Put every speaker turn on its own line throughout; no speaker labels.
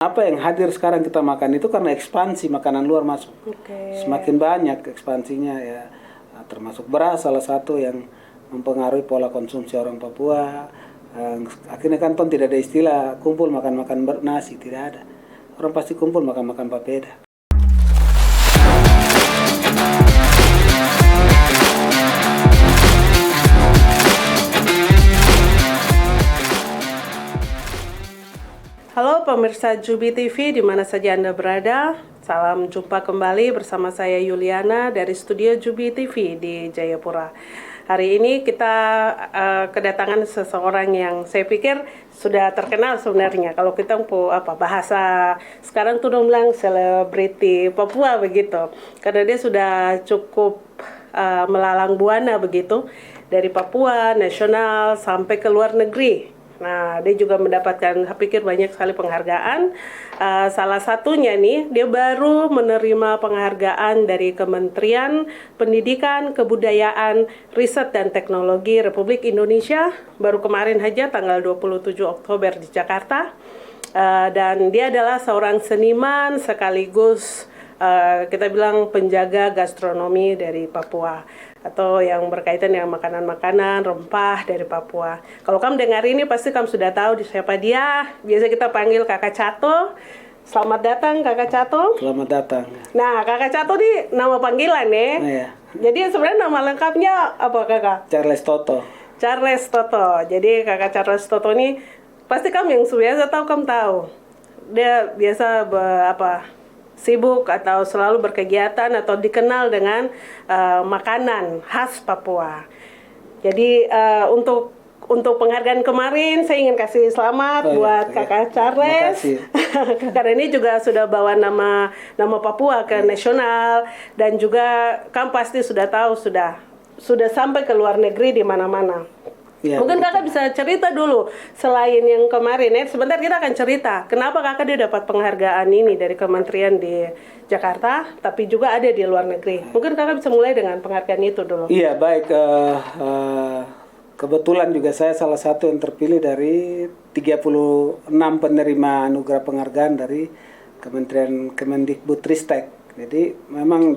Apa yang hadir sekarang kita makan itu karena ekspansi makanan luar masuk. Semakin banyak ekspansinya ya, termasuk beras salah satu yang mempengaruhi pola konsumsi orang Papua. Akhirnya kan tidak ada istilah kumpul makan-makan nasi, tidak ada. Orang pasti kumpul makan-makan papeda.
Halo pemirsa Jubi TV di mana saja Anda berada. Salam jumpa kembali bersama saya Yuliana dari studio Jubi TV di Jayapura. Hari ini kita kedatangan seseorang yang saya pikir sudah terkenal sebenarnya. Kalau kita bahasa sekarang tuh bilang selebriti Papua begitu. Karena dia sudah cukup melalang buana begitu dari Papua nasional sampai ke luar negeri. Nah, dia juga mendapatkan, saya pikir banyak sekali penghargaan. Salah satunya nih, dia baru menerima penghargaan dari Kementerian Pendidikan, Kebudayaan, Riset dan Teknologi Republik Indonesia. Baru kemarin aja tanggal 27 Oktober di Jakarta. Dan dia adalah seorang seniman sekaligus kita bilang penjaga gastronomi dari Papua, atau yang berkaitan dengan makanan-makanan rempah dari Papua. Kalau kamu dengar ini pasti kamu sudah tahu siapa dia. Biasa kita panggil Kakak Cato. Selamat datang Kakak Cato.
Selamat datang.
Nah, Kakak Cato ini nama panggilan ya.
Iya.
Jadi sebenarnya nama lengkapnya apa Kakak?
Charles Toto.
Charles Toto. Jadi Kakak Charles Toto ini pasti kamu yang biasa tahu, kamu tahu. Dia biasa sibuk atau selalu berkegiatan atau dikenal dengan makanan khas Papua. Jadi untuk penghargaan kemarin saya ingin kasih selamat buat Kakak Charles. Karena ini juga sudah bawa nama Papua ke nasional, dan juga kamu pasti sudah tahu sudah sampai ke luar negeri di mana-mana. Ya, mungkin Kakak bisa cerita dulu, selain yang kemarin sebentar kita akan cerita kenapa Kakak dia dapat penghargaan ini dari kementerian di Jakarta, tapi juga ada di luar negeri. Mungkin Kakak bisa mulai dengan penghargaan itu dulu.
Iya, baik. Kebetulan juga saya salah satu yang terpilih dari 36 penerima anugerah penghargaan dari Kementerian Kemendikbudristek. Jadi memang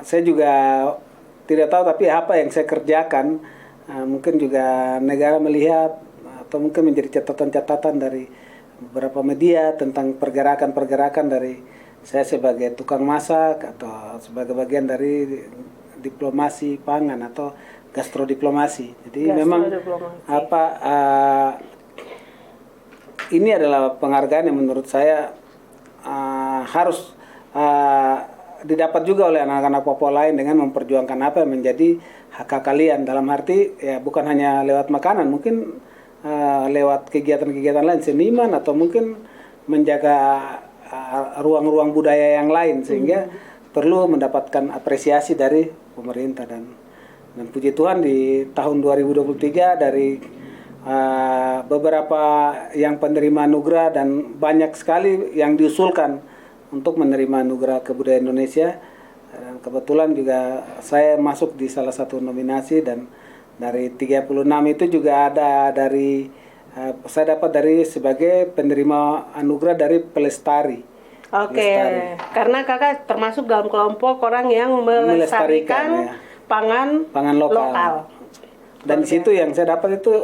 saya juga tidak tahu, tapi apa yang saya kerjakan mungkin juga negara melihat, atau mungkin menjadi catatan-catatan dari beberapa media tentang pergerakan-pergerakan dari saya sebagai tukang masak atau sebagai bagian dari diplomasi pangan atau gastrodiplomasi. Jadi memang ini adalah penghargaan yang menurut saya harus didapat juga oleh anak-anak Papua lain dengan memperjuangkan apa yang menjadi hak kalian, dalam arti ya bukan hanya lewat makanan, mungkin lewat kegiatan-kegiatan lain, seniman, atau mungkin menjaga ruang-ruang budaya yang lain, sehingga perlu mendapatkan apresiasi dari pemerintah. Dan puji Tuhan di tahun 2023 dari beberapa yang penerima anugerah, dan banyak sekali yang diusulkan untuk menerima anugerah kebudayaan Indonesia. Dan kebetulan juga saya masuk di salah satu nominasi, dan dari 36 itu juga ada saya dapat dari sebagai penerima anugerah dari Pelestari.
Oke, karena Kakak termasuk dalam kelompok orang yang melestarikan pangan lokal.
Dan di situ yang saya dapat itu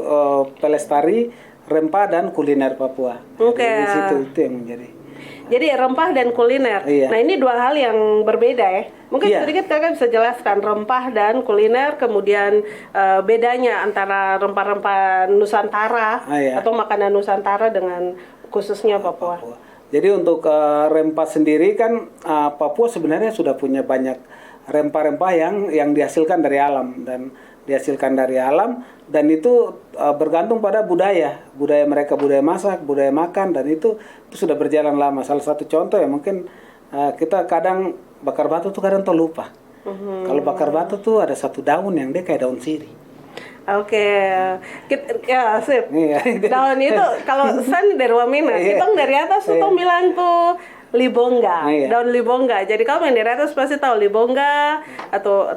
Pelestari rempah dan kuliner Papua. Di situ itu yang menjadi.
Jadi rempah dan kuliner. Iya. Nah, ini dua hal yang berbeda ya. Mungkin sedikit Kakak bisa jelaskan rempah dan kuliner, kemudian bedanya antara rempah-rempah Nusantara atau makanan Nusantara dengan khususnya Papua.
Jadi untuk rempah sendiri kan Papua sebenarnya sudah punya banyak rempah-rempah yang dihasilkan dari alam, dan itu bergantung pada budaya mereka, budaya masak, budaya makan, dan itu sudah berjalan lama. Salah satu contoh ya mungkin kita kadang bakar batu tuh kadang terlupa. Kalau bakar batu tuh ada satu daun yang dia kayak daun sirih.
Oke, ya sip. Daun itu kalau san dari Wamena, kita dari atas tuh bilang tuh libongga,
Iya.
daun libongga. Jadi kalau yang dari atas pasti tahu libongga atau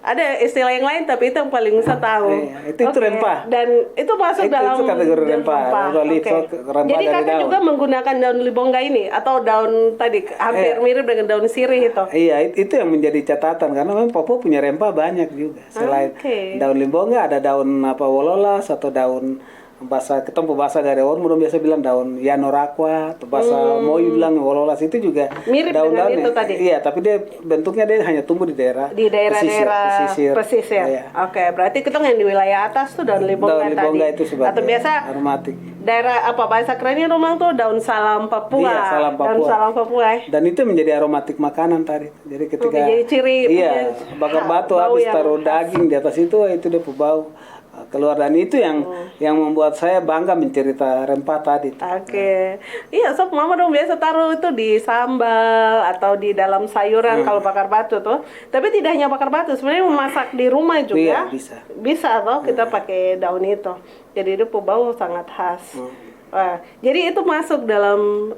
ada istilah yang lain tapi itu yang paling saya tahu.
Iya, itu
Oke.
rempah.
Dan itu masuk
Itu
dalam
kategori rempah. Kalau
Oke.
rempah
Jadi
dari
kakak
daun.
juga menggunakan daun libongga ini atau daun tadi hampir mirip dengan daun sirih itu.
Iya, itu yang menjadi catatan karena memang Papua punya rempah banyak juga. Selain
Oke.
daun limbongga ada daun wololas atau daun bahasa ketemu bahasa dari orang udah biasa bilang daun yanorakwa atau bahasa Moy bilang wololas itu juga
Mirip
daun-daun
dengan itu tadi.
Iya, tapi dia bentuknya dia hanya tumbuh di daerah
pesisir.
Iya.
Oke, berarti kita yang di wilayah atas tuh daun libongga
Daun limbongga
tadi.
itu sebagai
Atau biasa
aromatik.
daerah apa bahasa kerennya rumah tuh daun salam Papua.
Iya, salam Papua.
Daun salam Papua.
Dan itu menjadi aromatik makanan tadi. Jadi ketika
Oke, jadi ciri
iya, bakar batu
bau
habis
yang
taruh
khas.
daging di atas itu dia bau keluar, dan itu yang membuat saya bangga mencerita rempah tadi.
Oke, iya sob mama dong biasa taruh itu di sambal atau di dalam sayuran kalau bakar batu tuh. Tapi tidak hanya bakar batu, sebenarnya memasak di rumah juga
Iya, bisa.
Bisa toh kita pakai daun itu. Jadi itu bau sangat khas. Wah, jadi itu masuk dalam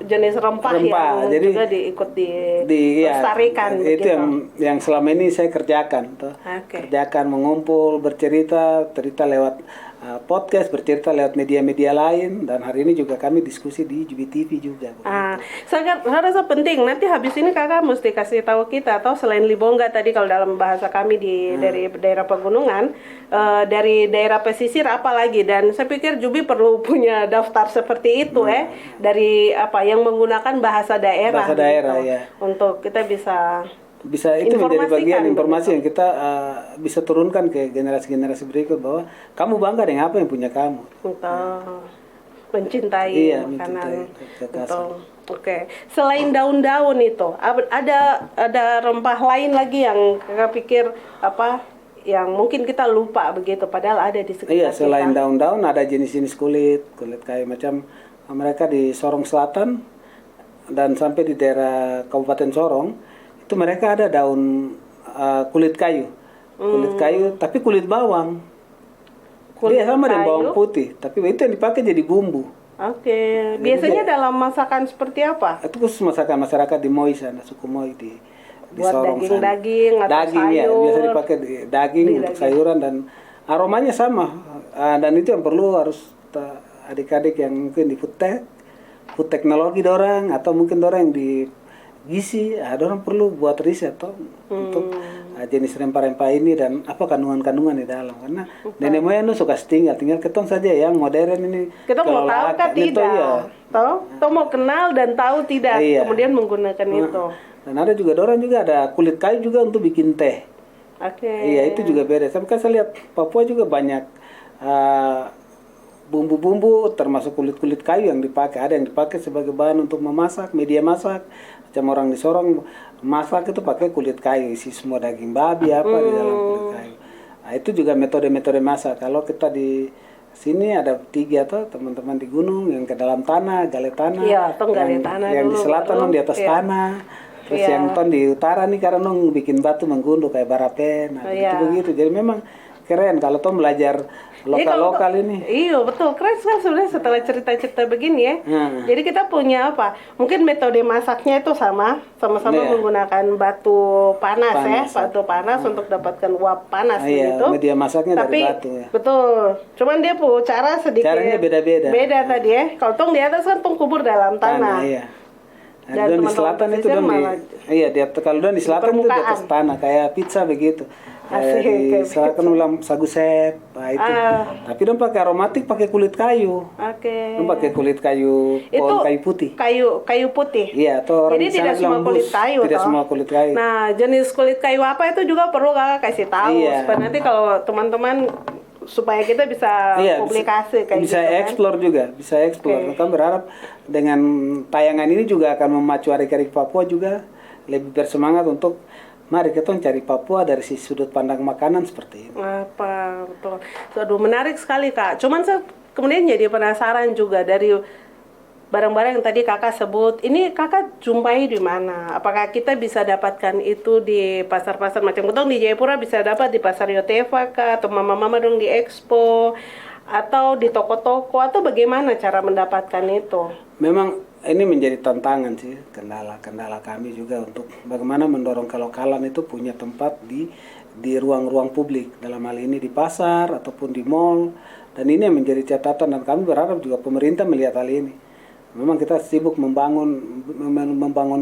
jenis rempah yang
Jadi
juga diikut
iya,
dilestarikan
itu
begitu.
yang selama ini saya kerjakan tuh.
Oke.
Kerjakan, mengumpul, cerita lewat podcast, bercerita lewat media-media lain, dan hari ini juga kami diskusi di JUBI-TV juga.
Sangat rasa penting. Nanti habis ini kakak mesti kasih tahu kita, atau selain libongga tadi kalau dalam bahasa kami dari daerah pegunungan, dari daerah pesisir apa lagi. Dan saya pikir Jubi perlu punya daftar seperti itu dari apa yang menggunakan bahasa daerah.
Bahasa daerah,
gitu.
ya.
Untuk kita bisa
Itu menjadi bagian
informasikan
informasi yang kita bisa turunkan ke generasi-generasi berikut bahwa kamu bangga dengan apa yang punya kamu.
untuk mencintai
Iya,
makanan.
mencintai kekasih.
Betul. Oke. Selain daun-daun itu, ada rempah lain lagi yang kakak pikir apa yang mungkin kita lupa begitu, padahal ada di sekitar
Iya, selain
kita.
daun-daun ada jenis-jenis kulit kayu macam mereka di Sorong Selatan dan sampai di daerah Kabupaten Sorong itu mereka ada daun kulit kayu. Kulit kayu tapi kulit bawang.
Kulit
Dia sama dengan
kayu?
bawang putih, tapi itu yang dipakai jadi bumbu.
Oke. Biasanya dalam masakan seperti apa?
Itu khusus masakan masyarakat di Moi sana, suku Moi di
Buat
Sorong sana.
daging-daging atau
Daging ya,
sayur.
biasa dipakai di daging untuk sayuran dan aromanya sama. Dan itu yang perlu harus adik-adik yang mungkin di food teknologi dorang atau mungkin dorang yang di gizi, dorang perlu buat riset untuk jenis rempah-rempah ini dan apa kandungan-kandungan di dalam, karena nenek moyang suka tinggal ketong saja yang modern ini.
Kita mau tahu kan tidak?
Iya.
Tahu mau kenal dan tahu tidak,
Iya.
kemudian menggunakan itu.
Dan ada juga dorang juga ada kulit kayu juga untuk bikin teh.
Oke.
Iya, itu juga beda. Tapi kan saya lihat Papua juga banyak bumbu-bumbu termasuk kulit-kulit kayu yang dipakai. Ada yang dipakai sebagai bahan untuk memasak, media masak. Macam orang di Sorong masak itu pakai kulit kayu, isi semua daging babi apa di dalam kulit kayu. Nah, itu juga metode-metode masak. Kalau kita di sini ada 3 atau teman-teman di gunung yang ke dalam tanah, gali tanah.
Iya, atau gali tanah
yang
dulu,
di selatan
baru,
di atas tanah. Terus yang di utara nih karena bikin batu menggundul kayak barapen, begitu. Jadi memang keren kalau toh belajar lokal ini.
Iya betul, keren sekali sebenarnya setelah cerita-cerita begini ya. Jadi kita punya apa? Mungkin metode masaknya itu sama-sama menggunakan batu panas batu panas untuk dapatkan uap panas
Iya,
gitu.
media masaknya
Tapi,
dari batu ya.
Betul. Cuman dia punya cara sedikit.
Caranya beda-beda.
Beda tadi ya. Kalau tong di atas kan tong kubur dalam tanah.
Iya.
Dan
Dan di selatan itu kalau di selatan itu di atas tanah kayak pizza begitu. Di selatan ulang sagu sep, itu. Tapi dong pakai aromatik pakai kulit kayu.
Oke.
Dong pakai kulit kayu, pohon kayu putih.
Kayu putih.
Iya, atau orang
Jadi
di sana
tidak semua
bilang
kulit
bus.
kayu.
Tidak semua kulit kayu.
Nah, jenis kulit kayu apa itu juga perlu kakak kasih tahu supaya nanti kalau teman-teman supaya kita bisa publikasi kayak
bisa
gitu kan.
explore juga, bisa explore. Kami berharap dengan tayangan ini juga akan memacu adik-adik Papua juga lebih bersemangat untuk mari kita cari Papua dari sudut pandang makanan seperti ini.
Apa betul. Aduh, menarik sekali Kak. Cuman saya kemudian jadi penasaran juga dari barang-barang yang tadi kakak sebut, ini kakak jumpai di mana? Apakah kita bisa dapatkan itu di pasar-pasar macam Kutong di Jayapura bisa dapat di pasar Yotefa kah? Atau mama-mama dong di Expo? Atau di toko-toko? Atau bagaimana cara mendapatkan itu?
Memang ini menjadi tantangan sih, kendala kami juga untuk bagaimana mendorong kelokalan itu punya tempat di ruang-ruang publik, dalam hal ini di pasar ataupun di mall. Dan ini yang menjadi catatan, dan kami berharap juga pemerintah melihat hal ini. Memang kita sibuk membangun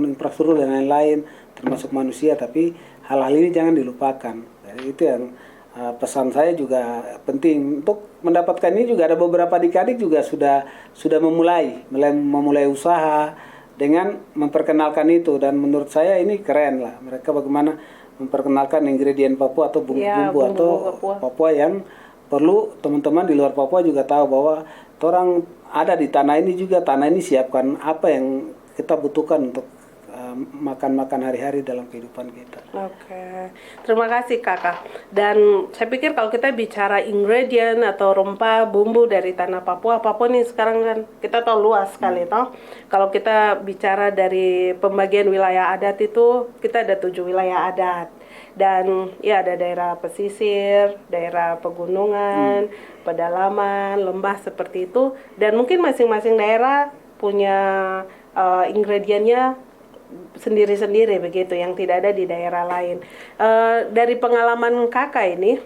infrastruktur dan lain-lain termasuk manusia, tapi hal-hal ini jangan dilupakan. Jadi itu yang pesan saya juga penting untuk mendapatkan ini. Juga ada beberapa adik-adik juga sudah memulai usaha dengan memperkenalkan itu, dan menurut saya ini keren lah mereka bagaimana memperkenalkan ingredient Papua atau bumbu-bumbu atau Papua yang perlu teman-teman di luar Papua juga tahu bahwa orang ada di tanah ini juga. Tanah ini siapkan apa yang kita butuhkan untuk makan-makan hari-hari dalam kehidupan kita.
Oke, terima kasih Kakak. Dan saya pikir kalau kita bicara ingredient atau rempah bumbu dari tanah Papua, Papua nih sekarang kan kita tahu luas sekali toh. Kalau kita bicara dari pembagian wilayah adat itu, kita ada 7 wilayah adat. Dan ya ada daerah pesisir, daerah pegunungan, pedalaman, lembah seperti itu. Dan mungkin masing-masing daerah punya ingredientnya sendiri-sendiri begitu yang tidak ada di daerah lain. Dari pengalaman Kakak ini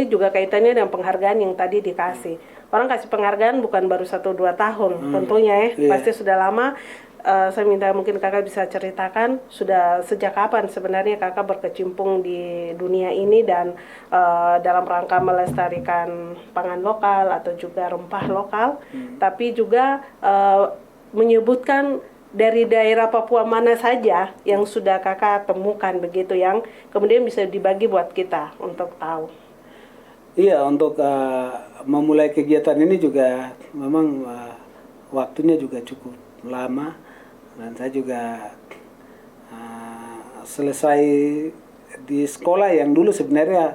juga kaitannya dengan penghargaan yang tadi dikasih. Orang kasih penghargaan bukan baru 1-2 tahun tentunya ya, pasti sudah lama. Saya minta mungkin Kakak bisa ceritakan sudah sejak kapan sebenarnya Kakak berkecimpung di dunia ini dan dalam rangka melestarikan pangan lokal atau juga rempah lokal, tapi juga menyebutkan dari daerah Papua mana saja yang sudah Kakak temukan begitu, yang kemudian bisa dibagi buat kita untuk tahu.
Iya, untuk memulai kegiatan ini juga memang waktunya juga cukup lama, dan saya juga selesai di sekolah yang dulu sebenarnya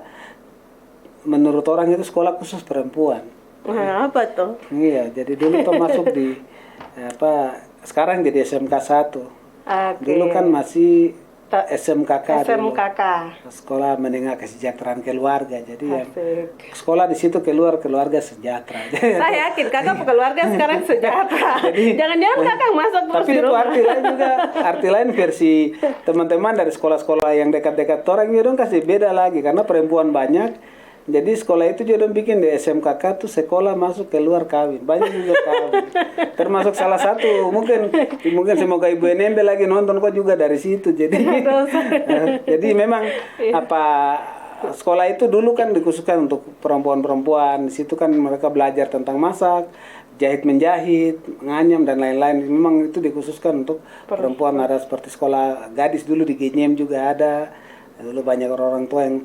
menurut orang itu sekolah khusus perempuan.
Apa tuh?
Iya, jadi dulu tuh masuk di sekarang jadi SMK 1. Dulu kan masih SMKK.
SMKK.
Sekolah Menengah Kesejahteraan Keluarga. Jadi yang sekolah di situ keluarga sejahtera.
Saya yakin Kakak keluarga sekarang sejahtera. Jangan-jangan Kakak masuk terus.
Tapi itu arti lain juga. Arti lain versi teman-teman dari sekolah-sekolah yang dekat-dekat orang itu dong kasih beda lagi karena perempuan banyak. Jadi sekolah itu juga bikin di SMKK tuh sekolah masuk keluar kawin, banyak juga kawin. Termasuk salah satu mungkin semoga Ibu Enembe lagi nonton kok juga dari situ. Jadi memang sekolah itu dulu kan dikhususkan untuk perempuan-perempuan. Di situ kan mereka belajar tentang masak, jahit menjahit, nganyam dan lain-lain. Memang itu dikhususkan untuk perempuan. Ada seperti sekolah gadis dulu di Genyem juga ada. Dulu banyak orang tua yang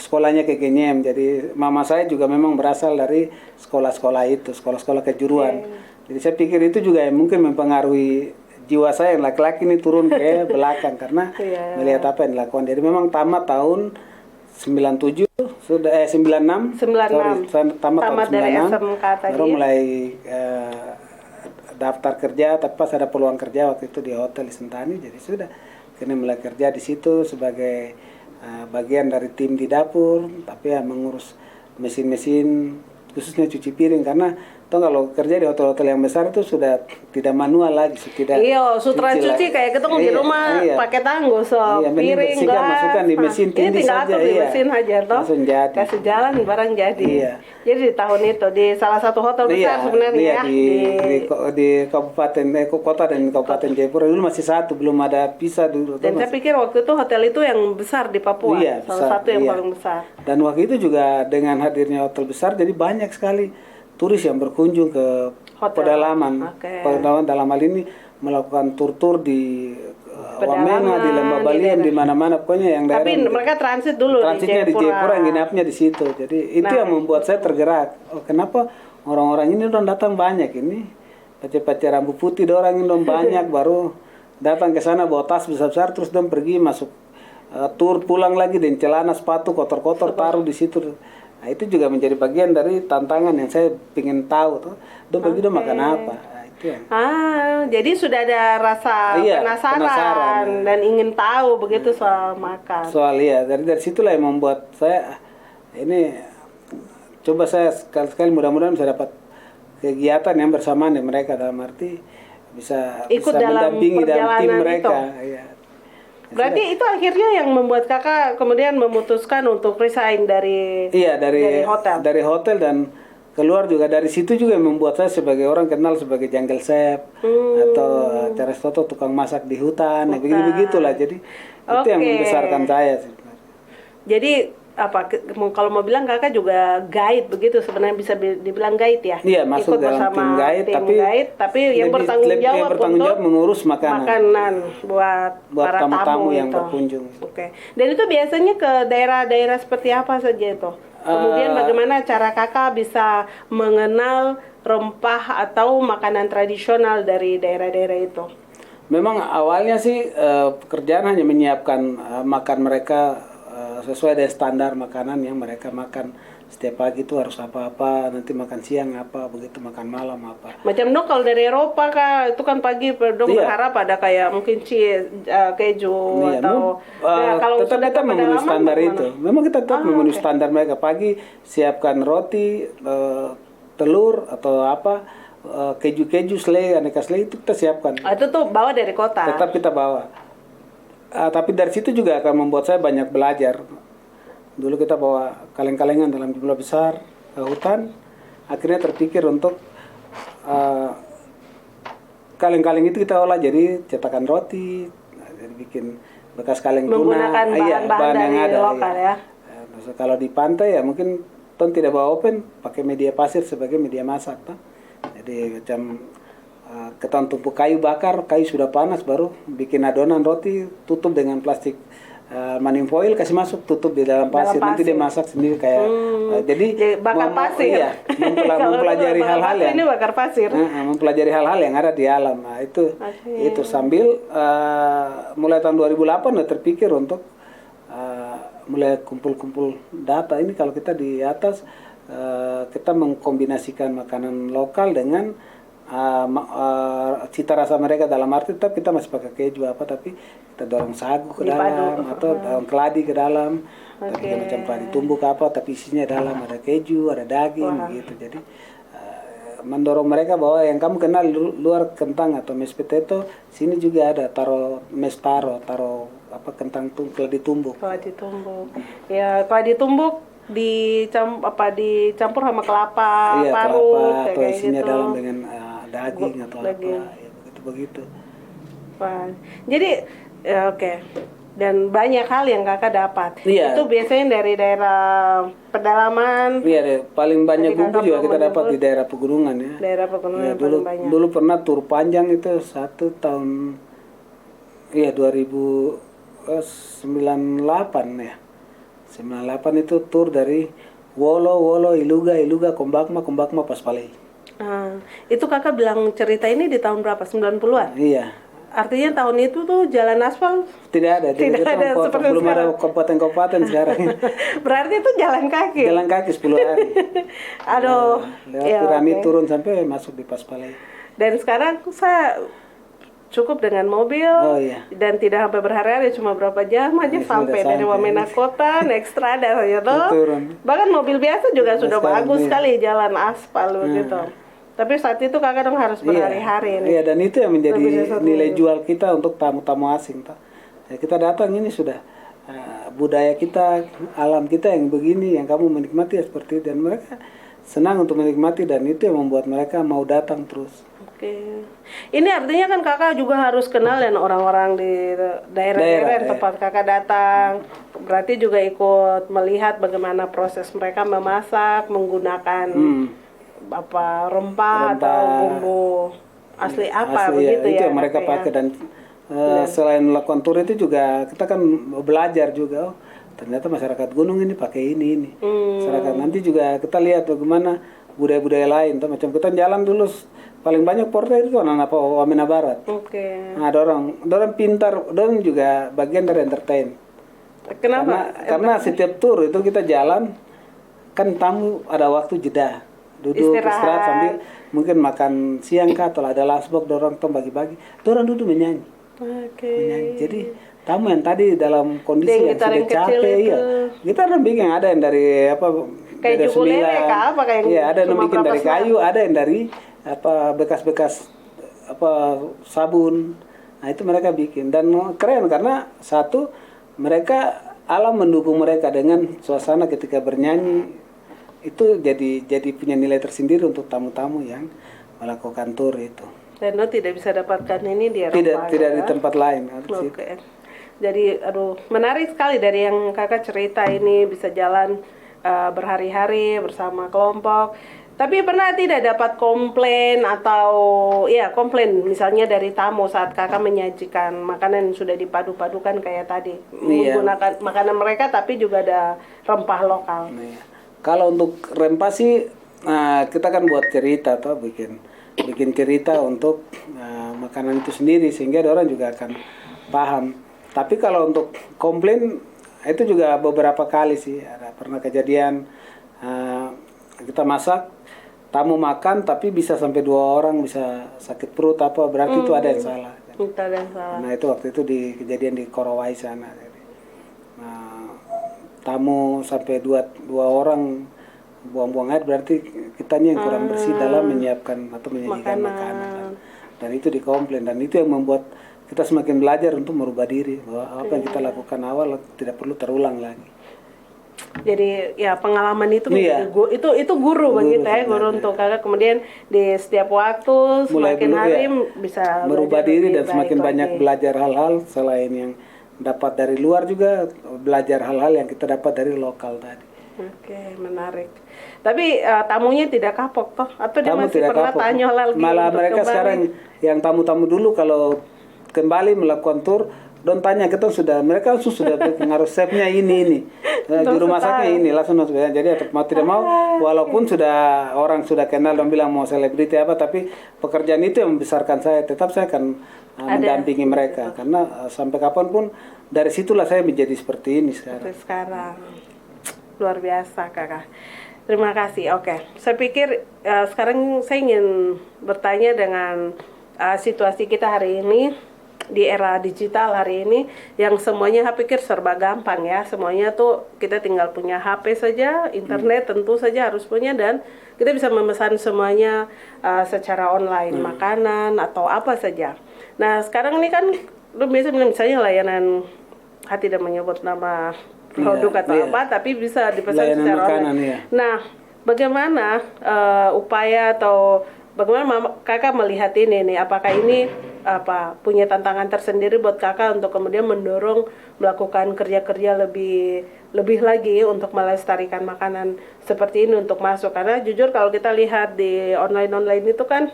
sekolahnya ke Genyem. Jadi mama saya juga memang berasal dari sekolah-sekolah itu, sekolah-sekolah kejuruan. Jadi saya pikir itu juga yang mungkin mempengaruhi jiwa saya yang laki-laki ini turun ke belakang karena melihat apa yang dilakukan. Jadi memang tamat tahun 97 sudah 96. Tamat
dari SMK tadi.
Baru mulai daftar kerja, tapi pas ada peluang kerja waktu itu di Hotel Sentani, jadi sudah kini mulai kerja di situ sebagai bagian dari tim di dapur, tapi ya mengurus mesin-mesin khususnya cuci piring karena toh kalau kerja di hotel-hotel yang besar itu sudah tidak manual lagi, sudah
sutra cuci kayak gitu di rumah pakai tangguh piring gelas
masukkan di mesin tindih saja,
di mesin aja toh
langsung jadi,
kasih jalan barang jadi. Jadi di tahun itu di salah satu hotel besar sebenarnya
di kabupaten kota dan kabupaten Jayapura dulu masih satu, belum ada pisah dulu.
Dan saya pikir waktu itu hotel itu yang besar di Papua, salah satu yang paling besar.
Dan waktu itu juga dengan hadirnya hotel besar jadi banyak sekali turis yang berkunjung ke pedalaman. Pedalaman dalam hal ini melakukan tur-tur di Wamena, di Lembah Baliem, di mana-mana pokoknya yang daerah.
Tapi mereka transit dulu
transitnya di Jayapura, nginapnya di situ. Jadi itu yang membuat saya tergerak. Oh, kenapa orang-orang ini dong datang banyak ini? Pace-pace rambut putih orang ini dong banyak baru datang ke sana bawa tas besar-besar terus dong pergi masuk tur pulang lagi dengan celana sepatu kotor-kotor taruh di situ. Nah, itu juga menjadi bagian dari tantangan yang saya ingin tahu tuh. Dong pergi dong makan apa? Nah, itu ya.
Jadi sudah ada rasa penasaran dan ingin tahu begitu soal makan.
Dari situlah yang membuat saya ini coba saya sekali-sekali mudah-mudahan bisa dapat kegiatan yang bersamaan dengan mereka, dalam arti
ikut
bisa
dalam
mendampingi dalam tim
perjalanan
mereka.
itu.
Iya.
Berarti itu akhirnya yang membuat kakak kemudian memutuskan untuk resign dari
Iya,
hotel.
dari hotel dan keluar juga dari situ juga yang membuat saya sebagai orang kenal sebagai jungle chef atau Terestoto tukang masak di hutan, ya begitu begitulah. Jadi itu yang
Oke.
membesarkan saya sebenarnya.
Jadi apa kalau mau bilang kakak juga guide begitu sebenarnya bisa dibilang guide ya?
Iya, masuk
Ikut
dalam
bersama
tim guide,
tapi yang bertanggung
yang
jawab
bertanggung
untuk
jawab mengurus makanan
buat para
tamu-tamu yang
itu.
berkunjung.
Oke. Dan itu biasanya ke daerah-daerah seperti apa saja itu? Kemudian bagaimana cara kakak bisa mengenal rempah atau makanan tradisional dari daerah-daerah itu?
Memang awalnya sih pekerjaan hanya menyiapkan makan mereka sesuai dengan standar makanan yang mereka makan setiap pagi itu harus apa-apa, nanti makan siang apa, begitu makan malam apa.
Macam dong kalau dari Eropa kak, itu kan pagi dong
Iya.
berharap ada kayak mungkin cheese, keju
Iya,
atau kalau
tetap
sudah
kita
ke
memenuhi
pedalaman
standar
bagaimana?
itu. Memang kita tetap memenuhi
oke.
standar mereka. Pagi siapkan roti, telur atau apa, keju-keju, selai, aneka selai itu kita siapkan.
Itu tuh bawa dari kota.
Tetap kita bawa. Tapi dari situ juga akan membuat saya banyak belajar. Dulu kita bawa kaleng-kalengan dalam jumlah besar ke hutan, akhirnya terpikir untuk kaleng-kaleng itu kita olah jadi cetakan roti, jadi bikin bekas kaleng tuna.
Menggunakan bahan-bahan
yang
dari
ada,
lokal ya.
Terus kalau di pantai ya mungkin ton tidak bawa open, pakai media pasir sebagai media masak, toh. Jadi macam ketan tumpuk kayu bakar, kayu sudah panas baru bikin adonan roti, tutup dengan plastik aluminium foil, kasih masuk, tutup di dalam pasir, nanti dia masak sendiri kayak jadi
bakar pasir.
Iya, mempelajari hal-hal yang
ini bakar pasir.
mempelajari hal-hal yang ada di alam. Nah, itu sambil mulai tahun 2008 udah terpikir untuk mulai kumpul-kumpul data ini. Kalau kita di atas kita mengkombinasikan makanan lokal dengan cita rasa mereka, dalam arti tetap kita masih pakai keju apa, tapi kita dorong sagu ke dalam atau daun keladi ke dalam, tapi macam keladi tumbuk apa, tapi isinya dalam ada keju, ada daging gitu. Jadi mendorong mereka bahwa yang kamu kenal luar kentang atau mashed potato, sini juga ada taruh mashed taro, taruh apa kentang keladi tumbuk.
Keladi tumbuk. Ya, keladi tumbuk dicampur sama kelapa
iya,
parut
kelapa, atau
kayak
isinya
gitu.
dalam dengan daging atau
daging.
apa, ya, begitu.
Wah, jadi ya, oke. Dan banyak hal yang kakak dapat.
Iya.
Itu biasanya dari daerah pedalaman.
Iya, paling banyak
Tadi
bumbu
kakak
juga kita
menyebut
dapat di daerah pegunungan ya.
Daerah pegunungan
Ya,
yang paling banyak.
dulu pernah tur panjang itu 2098 ya. 98 itu tur dari Wolo, Iluga, Kombakma, Paspalei.
Itu kakak bilang cerita ini di tahun berapa? 90-an?
Iya.
Artinya tahun itu tuh jalan aspal
Tidak ada
seperti
belum
sekarang.
ada kabupaten sekarang.
Berarti itu jalan kaki.
Jalan kaki 10 hari.
Aduh.
Lewat
Ya,
piramid
oke.
turun sampai masuk di Paspalei.
Dan sekarang saya cukup dengan mobil dan tidak sampai berhari-hari, cuma berapa jam aja sampai dari Wamena Kota naik Strada saja toh. Bahkan mobil biasa juga sudah bagus sekali jalan aspal begitu. Tapi saat itu kakak dong harus berhari-hari nih.
Iya, dan itu yang menjadi nilai jual kita untuk tamu-tamu asing toh. Ya, kita datang ini sudah budaya kita, alam kita yang begini, yang kamu menikmati seperti itu, dan mereka senang untuk menikmati, dan itu yang membuat mereka mau datang terus.
Oke. Ini artinya kan kakak juga harus kenal dengan orang-orang di daerah-daerah yang tempat kakak datang. Berarti juga ikut melihat bagaimana proses mereka memasak menggunakan apa rempah atau bumbu asli apa begitu
itu
ya.
yang mereka pakai dan selain melakukan tur itu juga kita kan belajar juga. Ternyata masyarakat gunung ini pakai ini. Masyarakat nanti juga kita lihat bagaimana budaya-budaya lain. Macam kita jalan dulu paling banyak porter itu anak Wamena Barat. Nah, dorang pintar, dorang juga bagian dari entertain.
Kenapa?
Karena setiap tur itu kita jalan kan tamu ada waktu jeda, duduk istirahat sambil mungkin makan siang kah, atau ada lasbok, dorang tong bagi-bagi, dorang duduk menyanyi. Menyanyi. Jadi tamu yang tadi dalam kondisi yang sudah capek, kita orang bikin ada yang dari apa
kayak ukulele kah apa kayak
ada yang bikin dari kayu, ada yang dari apa bekas-bekas sabun. Nah itu mereka bikin dan keren karena satu mereka alam mendukung mereka dengan suasana ketika bernyanyi itu jadi punya nilai tersendiri untuk tamu-tamu yang melakukan tur itu.
Dan lo tidak bisa dapatkan ini di
Tidak
Eropa.
di tempat lain.
Oke. Jadi menarik sekali dari yang kakak cerita ini bisa jalan berhari-hari bersama kelompok. Tapi pernah tidak dapat komplain atau komplain misalnya dari tamu saat kakak menyajikan makanan yang sudah dipadu-padukan kayak tadi menggunakan makanan mereka tapi juga ada rempah lokal.
Iya. Kalau untuk rempah sih kita kan buat cerita atau bikin cerita untuk makanan itu sendiri sehingga orang juga akan paham. Tapi kalau untuk komplain itu juga beberapa kali sih ada pernah kejadian kita masak tamu makan tapi bisa sampai 2 orang bisa sakit perut apa berarti itu ada yang salah.
Itu ada yang salah.
Nah itu waktu itu kejadian di Korowai sana. Tamu sampai 2 orang buang-buang air berarti kitanya yang kurang bersih dalam menyiapkan atau menyajikan makanan. Dan itu dikomplain dan itu yang membuat kita semakin belajar untuk merubah diri bahwa apa yang kita lakukan awal tidak perlu terulang lagi.
Jadi ya pengalaman itu itu guru bagi kita ya, guru untuk kakak kemudian di setiap waktu semakin hari bisa
merubah diri dan semakin banyak belajar hal-hal selain yang dapat dari luar juga belajar hal-hal yang kita dapat dari lokal tadi.
Oke, menarik. Tapi tamunya tidak kapok toh? Atau dia masih pernah tanya lagi?
Malah mereka kembali. Sekarang yang tamu-tamu dulu kalau kembali melakukan tur, don tanya kita mereka langsung sudah pengaruh resepnya ini. Juru masaknya ini langsung jadi mau tidak mau walaupun orang sudah kenal dan bilang mau selebriti apa tapi pekerjaan itu yang membesarkan saya tetap saya akan mendampingi mereka karena sampai kapanpun dari situlah saya menjadi seperti ini sekarang.
Luar biasa kakak. Terima kasih. Oke, saya pikir sekarang saya ingin bertanya dengan situasi kita hari ini di era digital hari ini yang semuanya saya pikir serba gampang ya, semuanya tuh kita tinggal punya HP saja, internet tentu saja harus punya dan kita bisa memesan semuanya secara online, makanan atau apa saja. Nah sekarang ini kan lu biasa misalnya layanan, saya tidak menyebut nama produk atau apa, tapi bisa dipesan layanan secara makanan, online. Nah bagaimana upaya atau bagaimana kakak melihat ini nih? Apakah ini punya tantangan tersendiri buat kakak untuk kemudian mendorong melakukan kerja-kerja lebih lagi untuk melestarikan makanan seperti ini untuk masuk? Karena jujur kalau kita lihat di online itu kan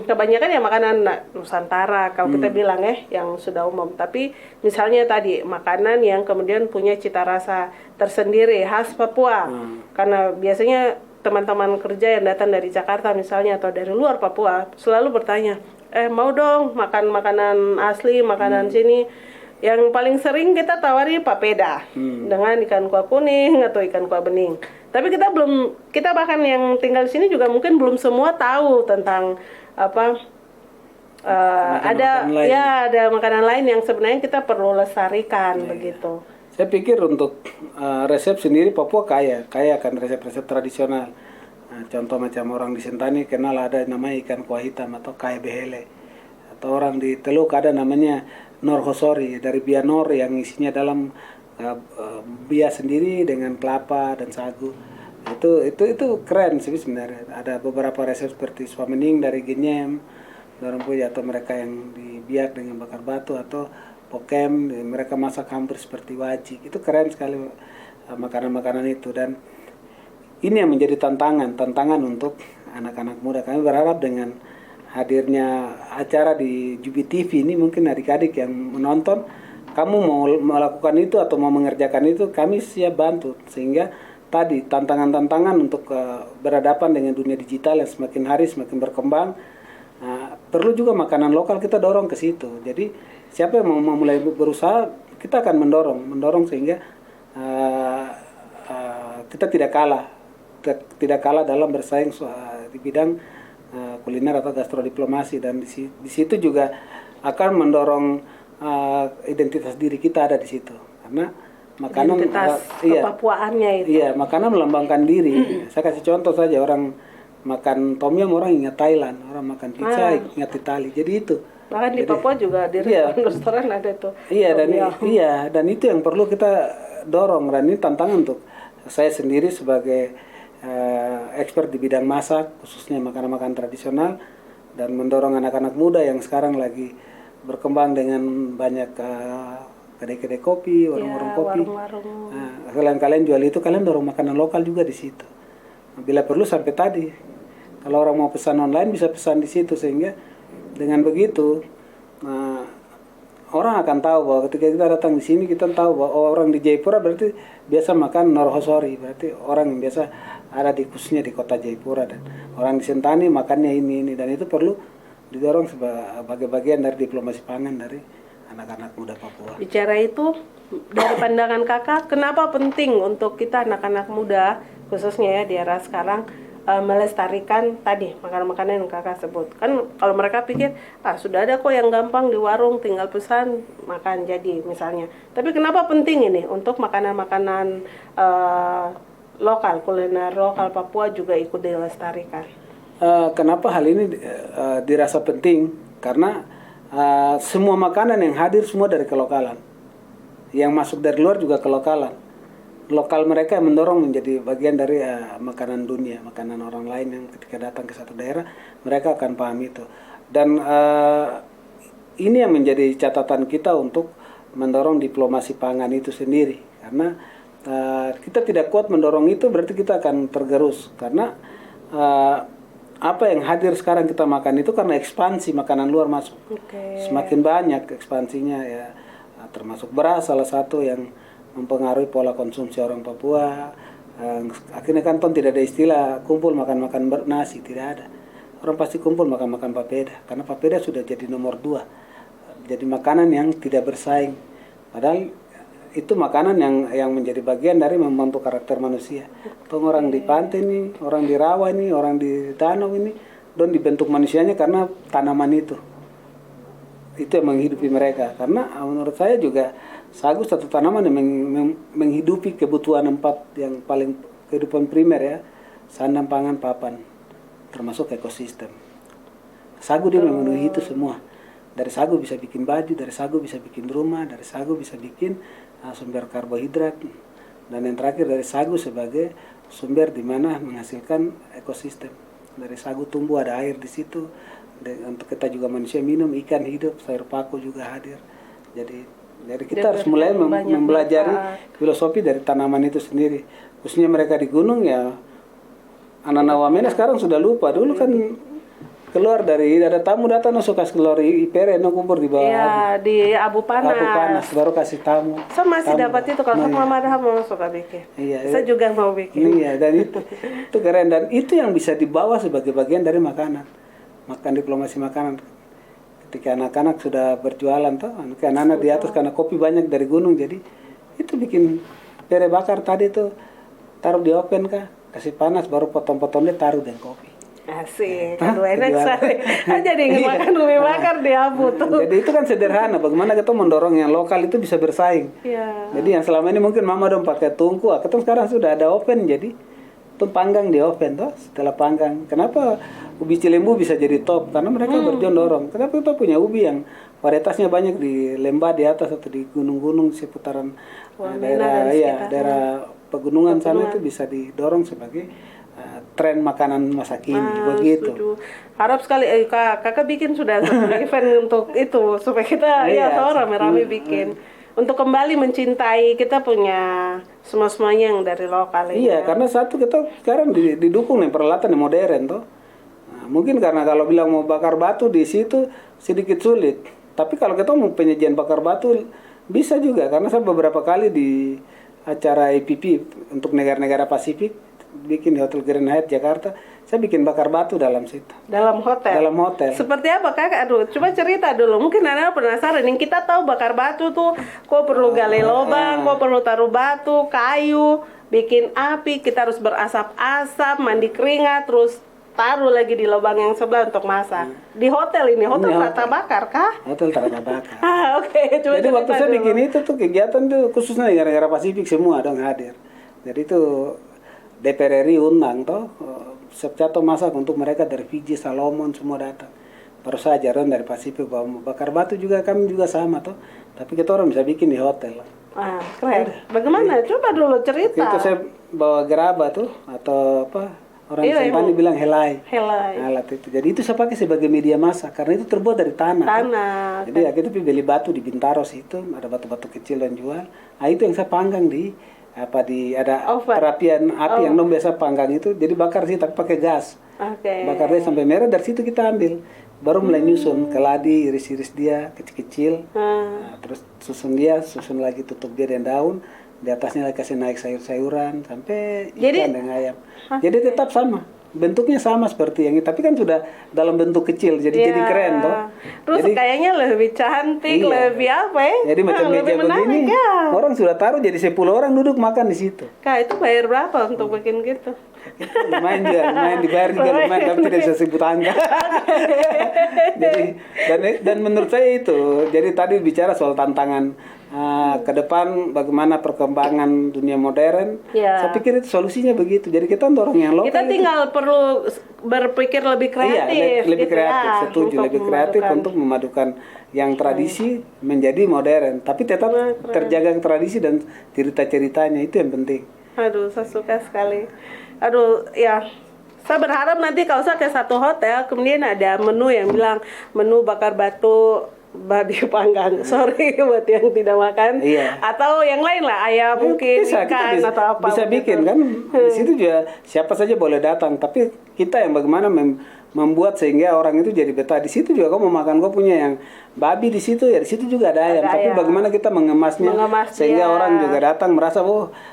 kebanyakan ya makanan Nusantara kalau kita bilang yang sudah umum. Tapi misalnya tadi makanan yang kemudian punya cita rasa tersendiri khas Papua. Karena biasanya teman-teman kerja yang datang dari Jakarta misalnya atau dari luar Papua selalu bertanya, mau dong makan makanan asli, makanan sini. Yang paling sering kita tawari papeda dengan ikan kuah kuning atau ikan kuah bening. Tapi kita bahkan yang tinggal di sini juga mungkin belum semua tahu tentang ada makanan lain yang sebenarnya kita perlu lestarikan begitu.
Saya pikir untuk resep sendiri Papua kaya akan resep-resep tradisional. Contoh macam orang di Sentani kenal ada namanya ikan kuah hitam atau kaya behele. Atau orang di Teluk ada namanya norhosori dari bianor yang isinya dalam bia sendiri dengan kelapa dan sagu. Itu keren sih sebenarnya. Ada beberapa resep seperti swamening dari Genyem, atau mereka yang dibiak dengan bakar batu atau pokem, mereka masak hampir seperti wajik. Itu keren sekali makanan-makanan itu dan ini yang menjadi tantangan untuk anak-anak muda. Kami berharap dengan hadirnya acara di Jubi TV ini mungkin adik-adik yang menonton, kamu mau melakukan itu atau mau mengerjakan itu, kami siap bantu sehingga tadi tantangan-tantangan untuk berhadapan dengan dunia digital yang semakin hari semakin berkembang. Perlu juga makanan lokal kita dorong ke situ. Jadi siapa yang mau mulai berusaha, kita akan mendorong sehingga kita tidak kalah dalam bersaing di bidang kuliner atau gastrodiplomasi dan di situ juga akan mendorong identitas diri kita ada di situ karena makanan
identitas kepapuaannya itu.
Iya, makanan melambangkan diri. Saya kasih contoh saja orang makan tom yum orang ingat Thailand, orang makan pizza ingat Italia. Jadi itu.
Bahkan di Papua juga di restoran ada tuh.
Dan itu yang perlu kita dorong, dan ini tantangan untuk saya sendiri sebagai expert di bidang masak, khususnya makanan-makanan tradisional, dan mendorong anak-anak muda yang sekarang lagi berkembang dengan banyak kedai-kedai kopi, warung-warung kopi. Nah, kalian jual itu, kalian dorong makanan lokal juga di situ. Bila perlu sampai tadi, kalau orang mau pesan online bisa pesan di situ, sehingga dengan begitu orang akan tahu bahwa ketika kita datang di sini kita tahu bahwa orang di Jayapura berarti biasa makan norhosori, berarti orang yang biasa ada khususnya di kota Jayapura, dan orang di Sentani makannya ini, dan itu perlu didorong sebagai bagian dari diplomasi pangan dari anak-anak muda Papua.
Bicara itu dari pandangan kakak, kenapa penting untuk kita anak-anak muda khususnya ya di era sekarang melestarikan tadi makanan-makanan yang kakak sebut? Kan kalau mereka pikir sudah ada kok yang gampang di warung, tinggal pesan makan jadi misalnya. Tapi kenapa penting ini untuk makanan-makanan lokal, kuliner lokal Papua juga ikut dilestarikan?
Kenapa hal ini dirasa penting? Karena semua makanan yang hadir semua dari kelokalan, yang masuk dari luar juga kelokalan. Lokal mereka yang mendorong menjadi bagian dari makanan dunia, makanan orang lain yang ketika datang ke satu daerah mereka akan paham itu. Dan ini yang menjadi catatan kita untuk mendorong diplomasi pangan itu sendiri, karena kita tidak kuat mendorong itu berarti kita akan tergerus, karena apa yang hadir sekarang kita makan itu karena ekspansi makanan luar masuk. Semakin banyak ekspansinya ya, termasuk beras salah satu yang mempengaruhi pola konsumsi orang Papua. Akhirnya kan tidak ada istilah kumpul makan-makan nasi, tidak ada. Orang pasti kumpul makan-makan papeda, karena papeda sudah jadi nomor 2. Jadi makanan yang tidak bersaing. Padahal itu makanan yang menjadi bagian dari membentuk karakter manusia. Orang di pantai nih, orang di rawa ini, orang di danau ini, don dibentuk manusianya karena tanaman itu. Itu yang menghidupi mereka. Karena menurut saya juga sagu satu tanaman yang menghidupi kebutuhan 4 yang paling kehidupan primer ya, sandang, pangan, papan, termasuk ekosistem. Sagu dia memenuhi itu semua. Dari sagu bisa bikin baju, dari sagu bisa bikin rumah, dari sagu bisa bikin sumber karbohidrat, dan yang terakhir dari sagu sebagai sumber di mana menghasilkan ekosistem. Dari sagu tumbuh ada air di situ, untuk kita juga manusia minum, ikan hidup, sayur paku juga hadir. Jadi kita harus mulai mempelajari filosofi dari tanaman itu sendiri. Khususnya mereka di gunung ya, anak-anak Wamena sekarang sudah lupa. Dulu kan keluar dari, ada tamu datang suka keluar IPR no kumpul di bawah.
Iya, di Abu Panas.
Abu Panas baru kasih tamu.
Saya masih dapat itu kalau Mama Adham mau suka bikin. Iya, saya juga mau bikin.
Iya, dan itu keren, dan itu yang bisa dibawa sebagai bagian dari makanan. Makan diplomasi makanan. Ketika anak-anak sudah berjualan tuh, anak-anak di atas karena kopi banyak dari gunung, jadi itu bikin pere bakar tadi tuh taruh di oven kah, kasih panas baru potong-potongnya taruh dengan kopi.
Asik, aduh enak sekali. Jadi ingin makan ubi bakar di Abu tuh.
Jadi itu kan sederhana, bagaimana kita mendorong yang lokal itu bisa bersaing.
Iya.
Jadi yang selama ini mungkin mama dong pakai tungku, kita sekarang sudah ada oven, jadi itu panggang di oven toh. Setelah panggang, kenapa ubi Cilembu bisa jadi top? Karena mereka berjuang dorong. Kenapa kita punya ubi yang varietasnya banyak di lembah di atas atau di gunung-gunung seputaran daerah pegunungan sana itu bisa didorong sebagai tren makanan masa kini, begitu.
Setuju. Harap sekali kakak bikin sudah satu event untuk itu supaya kita rame-rame bikin untuk kembali mencintai kita punya semuanya yang dari lokal.
Iya, karena satu kita sekarang didukung nih peralatan yang modern toh. Nah, mungkin karena kalau bilang mau bakar batu di situ sedikit sulit. Tapi kalau kita mau penyajian bakar batu bisa juga, karena saya beberapa kali di acara IPP untuk negara-negara Pasifik bikin di Hotel Grand Hyatt Jakarta, saya bikin bakar batu dalam situ.
Dalam hotel?
Dalam hotel.
Seperti apa kakak? Aduh, coba cerita dulu. Mungkin anak penasaran. Yang kita tahu bakar batu tuh, kok perlu gali lubang, kok perlu taruh batu, kayu, bikin api, kita harus berasap-asap, mandi keringat, terus taruh lagi di lubang yang sebelah untuk masak. Di hotel ini, hotel Tata Bakar kah?
Hotel Tata Bakar.
Oke.
Jadi waktu saya bikin itu tuh kegiatan tuh khususnya negara-negara Pasifik semua dong hadir. Jadi itu DPR RI undang toh Chef Chato masak untuk mereka dari Fiji, Salomon semua datang. Baru saja orang dari Pasifik bawa bakar batu juga, kami juga sama toh. Tapi kita orang bisa bikin di hotel.
Keren. Bagaimana? Coba dulu cerita.
Itu saya bawa gerabah tuh atau apa? Orang
Iya,
Sentani bilang helai.
Helai.
Alat itu. Jadi itu saya pakai sebagai media masak karena itu terbuat dari tanah.
Tanah.
Jadi kita beli batu di Bintaro situ, ada batu-batu kecil dan jual. Nah itu yang saya panggang di ada
Oven.
perapian api yang dong biasa panggang itu. Jadi bakar sih tapi pakai gas.
Oke.
Bakar dia sampai merah, dari situ kita ambil. Baru mulai nyusun keladi, iris-iris dia kecil-kecil. Nah, terus susun lagi, tutup dia dengan daun. Di atasnya lagi kasih naik sayur-sayuran sampai ikan dan ayam. Jadi tetap sama. Bentuknya sama seperti yang ini, tapi kan sudah dalam bentuk kecil, jadi keren toh.
Terus
Jadi,
kayaknya lebih cantik,
Iya.
lebih apa ya?
jadi macam
lebih
meja
menarik
begini,
ya.
orang sudah taruh jadi 10 orang duduk makan di situ.
Kak, itu bayar berapa untuk bikin gitu?
Lumayan dibayar juga lumayan, tapi tidak bisa sebut angka. Jadi dan menurut saya itu, jadi tadi bicara soal tantangan ke depan bagaimana perkembangan dunia modern.
Ya.
Saya pikir itu solusinya begitu. Jadi kita orang yang lokal
Kita tinggal perlu berpikir lebih kreatif.
Iya, lebih
gitu
kreatif,
ya,
setuju.
untuk
Lebih kreatif
memadukan.
untuk memadukan yang tradisi menjadi modern, tapi tetap terjaga tradisi dan cerita-ceritanya, itu yang penting.
Aduh, saya suka sekali. Aduh, ya. Saya berharap nanti kalau saya ke satu hotel, kemudian ada menu yang bilang menu bakar batu babi panggang. Sorry buat yang tidak makan.
Iya.
Atau yang lain lah, ayam mungkin,
Bisa, kita
ikan atau apa.
bisa
begitu.
bikin kan. Di situ juga siapa saja boleh datang, tapi kita yang bagaimana membuat sehingga orang itu jadi betah. Di situ juga kau mau makan, kau punya yang babi di situ, ya di situ juga ada ayam. Tapi
ayam.
bagaimana kita mengemasnya sehingga
dia.
orang juga datang merasa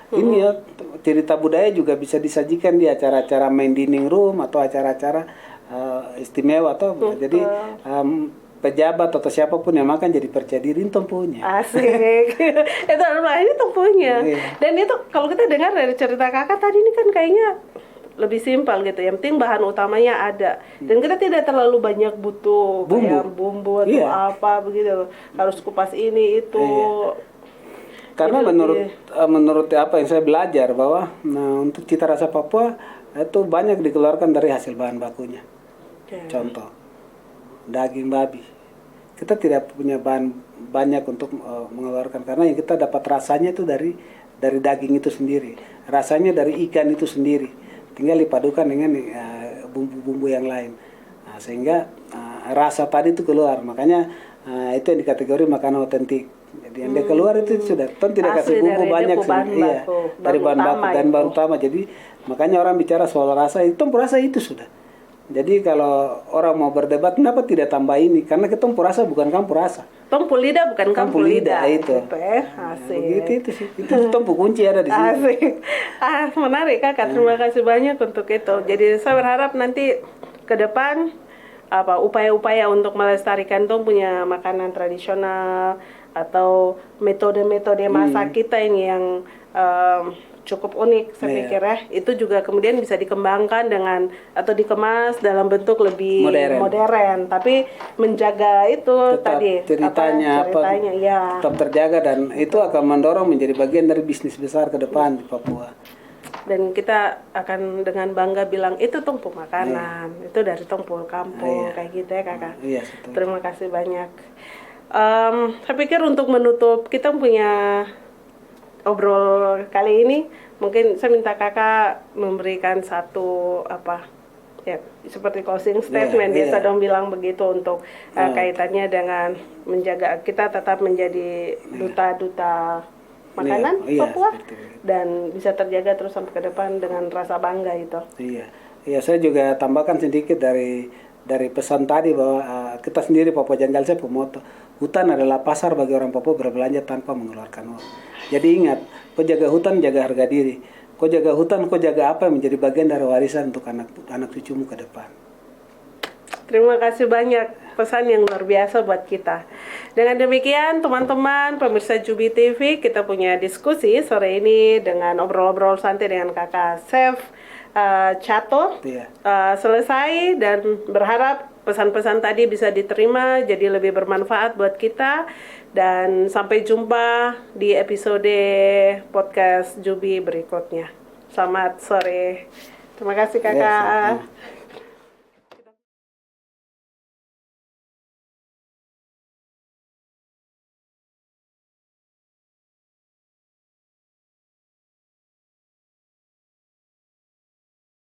ini ya cerita budaya juga bisa disajikan di acara-acara main dining room atau acara-acara istimewa atau jadi pejabat atau siapapun yang makan jadi percaya diri tempunya.
Asik. Itu adalah ini tempuhnya.
Iya.
Dan itu kalau kita dengar dari cerita kakak tadi ini kan kayaknya lebih simpel gitu. Yang penting bahan utamanya ada. Dan kita tidak terlalu banyak butuh kayak bumbu atau apa begitu. Harus kupas ini itu.
Iya. Karena
Itu
menurut apa yang saya belajar bahwa untuk cita rasa Papua itu banyak dikeluarkan dari hasil bahan bakunya. Contoh daging babi. Kita tidak punya bahan banyak untuk mengeluarkan karena yang kita dapat rasanya itu dari daging itu sendiri. Rasanya dari ikan itu sendiri. Tinggal dipadukan dengan bumbu-bumbu yang lain. Nah, sehingga rasa tadi itu keluar. Makanya itu yang dikategori makanan otentik. Jadi yang dia keluar itu sudah tidak kasih bumbu banyak dari bahan baku dan bahan utama. Jadi makanya orang bicara soal rasa itu rasa itu sudah. Jadi kalau orang mau berdebat kenapa tidak tambah ini? Karena kita rasa bukan campur rasa.
Tompul lidah bukan campur lidah.
Itu.
Gitu ya. Asik.
Begitu itu sih. Itu tompul kunci ada di sini.
Asik. Menarik Kakak. Terima kasih banyak untuk itu. Jadi saya berharap nanti ke depan upaya-upaya untuk melestarikan punya makanan tradisional atau metode-metode masak kita ini yang cukup unik saya pikir ya. Itu juga kemudian bisa dikembangkan dengan atau dikemas dalam bentuk lebih modern tapi menjaga itu
tetap
tadi
ceritanya
ya.
Tetap terjaga dan itu akan mendorong menjadi bagian dari bisnis besar ke depan di Papua.
Dan kita akan dengan bangga bilang itu tumpul makanan, itu dari tumpul kampung kayak gitu ya Kakak. Terima kasih banyak. Saya pikir untuk menutup kita punya obrol kali ini, mungkin saya minta Kakak memberikan satu seperti closing statement. Biasa dong bilang begitu untuk kaitannya dengan menjaga kita tetap menjadi duta-duta makanan Papua dan bisa terjaga terus sampai ke depan dengan rasa bangga itu.
Iya, saya juga tambahkan sedikit dari pesan tadi bahwa kita sendiri Papua Janggal saya pemoto hutan adalah pasar bagi orang Papua berbelanja tanpa mengeluarkan uang. Jadi ingat, kau jaga hutan, jaga harga diri. Kau jaga hutan, kau jaga apa yang menjadi bagian dari warisan untuk anak cucumu ke depan.
Terima kasih banyak, pesan yang luar biasa buat kita. Dengan demikian teman-teman pemirsa Jubi TV, kita punya diskusi sore ini dengan obrol-obrol santai dengan Kakak Chef Chato. Selesai dan berharap pesan-pesan tadi bisa diterima jadi lebih bermanfaat buat kita. Dan sampai jumpa di episode podcast Jubi berikutnya. Selamat sore. Terima kasih
Ya,
Kakak.
sama-sama.